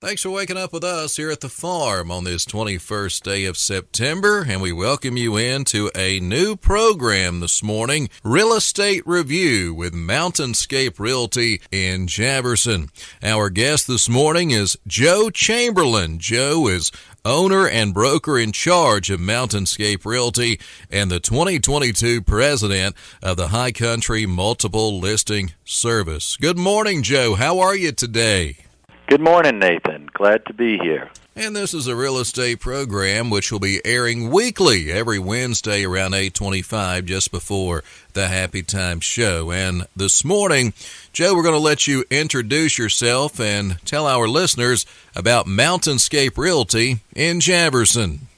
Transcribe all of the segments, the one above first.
Thanks for waking up with us here at the farm on this 21st day of September, and we welcome you into a new program this morning, Real Estate Review with Mountainscape Realty in Jefferson. Our guest this morning is Joe Chamberlain. Joe is owner and broker in charge of Mountainscape Realty and the 2022 president of the High Country Multiple Listing Service. Good morning, Joe. How are you today? Good morning, Nathan. Glad to be here. And this is a real estate program which will be airing weekly every Wednesday around 8:25 just before the Happy Time show. And this morning, Joe, we're going to let you introduce yourself and tell our listeners about Mountainscape Realty in Jefferson.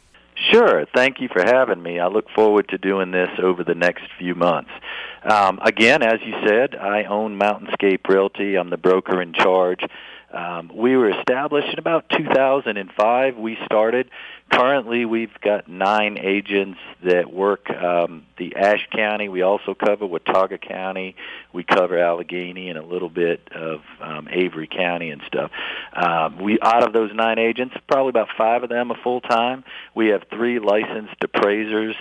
Sure. Thank you for having me. I look forward to doing this over the next few months. Again, as you said, I own Mountainscape Realty. I'm the broker in charge. We were established in about 2005. We started. Currently, we've got 9 agents that work the Ashe County. We also cover Watauga County. We cover Allegheny and a little bit of Avery County and stuff. Out of those 9 agents, probably about 5 of them are full-time. We have 3 licensed appraisers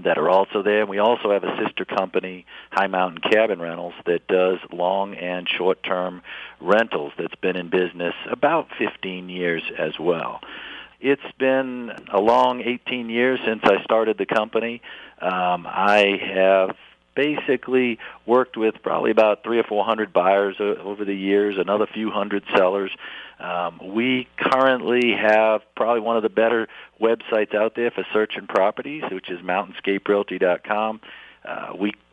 that are also there. We also have a sister company, High Mountain Cabin Rentals, that does long and short-term rentals that's been in business about 15 years as well. It's been a long 18 years since I started the company. I have basically worked with probably about 300 or 400 buyers over the years, another few hundred sellers. We currently have probably one of the better websites out there for searching properties, which is mountainscaperealty.com.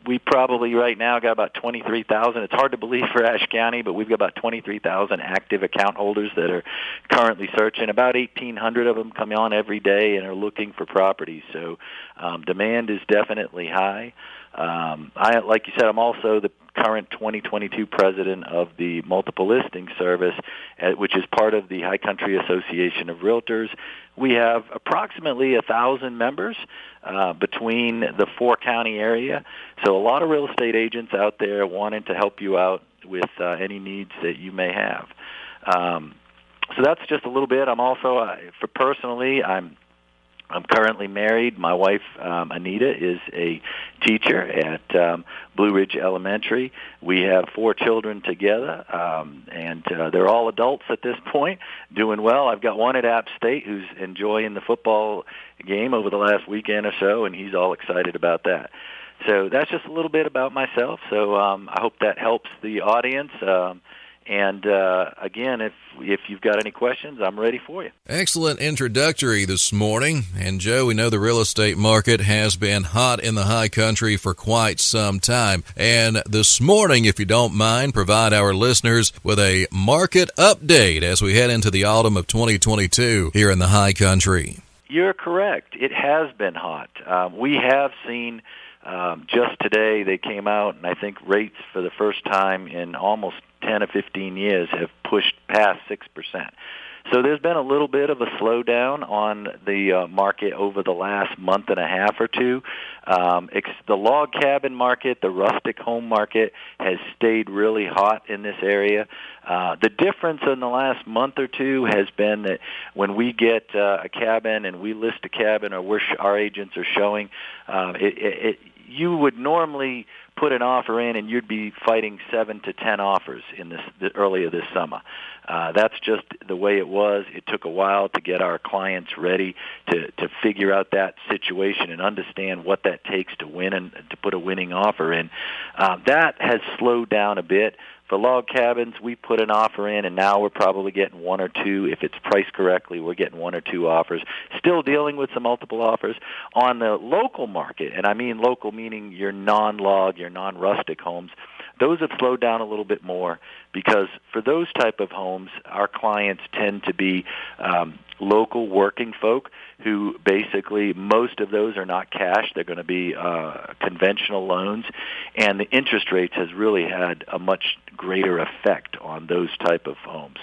We probably right now got about 23,000. It's hard to believe for Ashe County, but we've got about 23,000 active account holders that are currently searching. About 1,800 of them come on every day and are looking for properties. So demand is definitely high. Like you said, I'm also the current 2022 president of the Multiple Listing Service, which is part of the High Country Association of Realtors. We have approximately 1,000 members between the 4-county area. So a lot of real estate agents out there wanting to help you out with any needs that you may have. So that's just a little bit. I'm also, I'm currently married. My wife, Anita, is a teacher at Blue Ridge Elementary. We have 4 children together, and they're all adults at this point, doing well. I've got one at App State who's enjoying the football game over the last weekend or so, and he's all excited about that. So that's just a little bit about myself. So I hope that helps the audience. And again, if you've got any questions, I'm ready for you. Excellent introductory this morning. And Joe, we know the real estate market has been hot in the High Country for quite some time. And this morning, if you don't mind, provide our listeners with a market update as we head into the autumn of 2022 here in the High Country. You're correct. It has been hot. We have seen just today they came out, and I think rates for the first time in almost 10 or 15 years have pushed past 6%. So there's been a little bit of a slowdown on the market over the last month and a half or two. The log cabin market, the rustic home market, has stayed really hot in this area. The difference in the last month or two has been that when we get a cabin and we list a cabin, or our agents are showing, you would normally put an offer in and you'd be fighting 7 to 10 offers in earlier this summer. That's just the way it was. It took a while to get our clients ready to figure out that situation and understand what that takes to win and to put a winning offer in. That has slowed down a bit. For log cabins, we put an offer in, and now we're probably getting 1 or 2. If it's priced correctly, we're getting 1 or 2 offers. Still dealing with some multiple offers. On the local market, and I mean local meaning your non-log, your non-rustic homes, those have slowed down a little bit more because for those type of homes, our clients tend to be local working folk who basically, most of those are not cash. They're going to be conventional loans, and the interest rates has really had a much greater effect on those type of homes.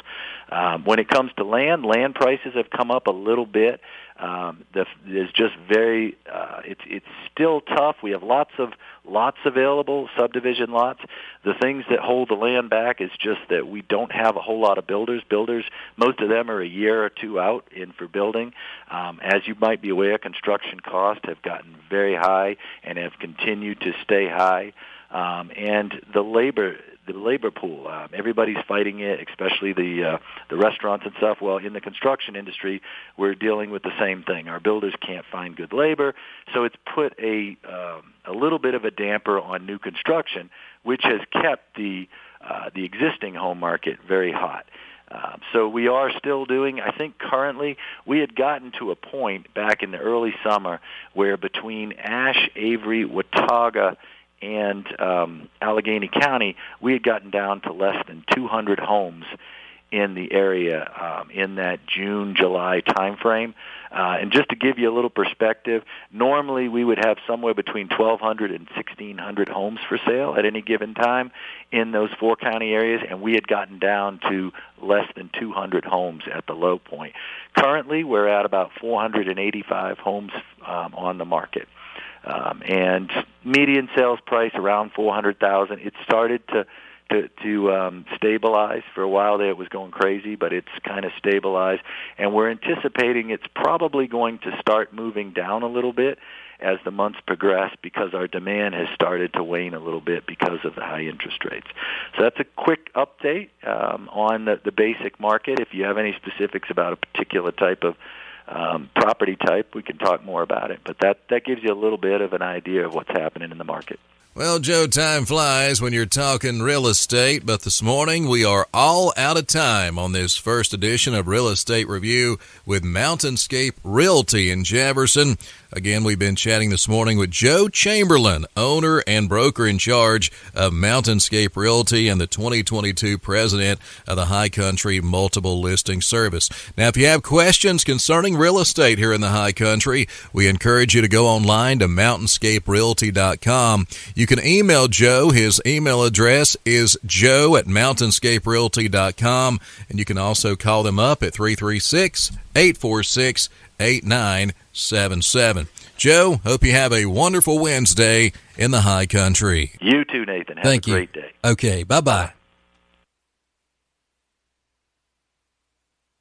When it comes to land prices have come up a little bit. It's just very. It's still tough. We have lots of lots available, subdivision lots. The things that hold the land back is just that we don't have a whole lot of builders. Builders, most of them are a year or two out in for building. As you might be aware, construction costs have gotten very high and have continued to stay high. And the labor pool, everybody's fighting it, especially the restaurants and stuff. Well, in the construction industry, we're dealing with the same thing. Our builders can't find good labor, so it's put a little bit of a damper on new construction, which has kept the existing home market very hot. So we are still doing, I think currently, we had gotten to a point back in the early summer where between Ashe, Avery, Watauga, and Allegheny County, we had gotten down to less than 200 homes in the area in that June, July timeframe. And just to give you a little perspective, normally we would have somewhere between 1,200 and 1,600 homes for sale at any given time in those four county areas, and we had gotten down to less than 200 homes at the low point. Currently, we're at about 485 homes on the market. And median sales price around $400,000. It started to stabilize. For a while there it was going crazy, but it's kind of stabilized, and we're anticipating it's probably going to start moving down a little bit as the months progress because our demand has started to wane a little bit because of the high interest rates. So that's a quick update on the basic market. If you have any specifics about a particular type of property type, we can talk more about it. But that gives you a little bit of an idea of what's happening in the market. Well, Joe, time flies when you're talking real estate, but this morning we are all out of time on this first edition of Real Estate Review with Mountainscape Realty in Jefferson. Again, we've been chatting this morning with Joe Chamberlain, owner and broker in charge of Mountainscape Realty and the 2022 president of the High Country Multiple Listing Service. Now, if you have questions concerning real estate here in the High Country, we encourage you to go online to mountainscaperealty.com. You can email Joe. His email address is joe@mountainscaperealty.com, and you can also call them up at 336-846-8977. Joe, hope you have a wonderful Wednesday in the High Country. You too, Nathan. Have a great day. Okay, bye-bye.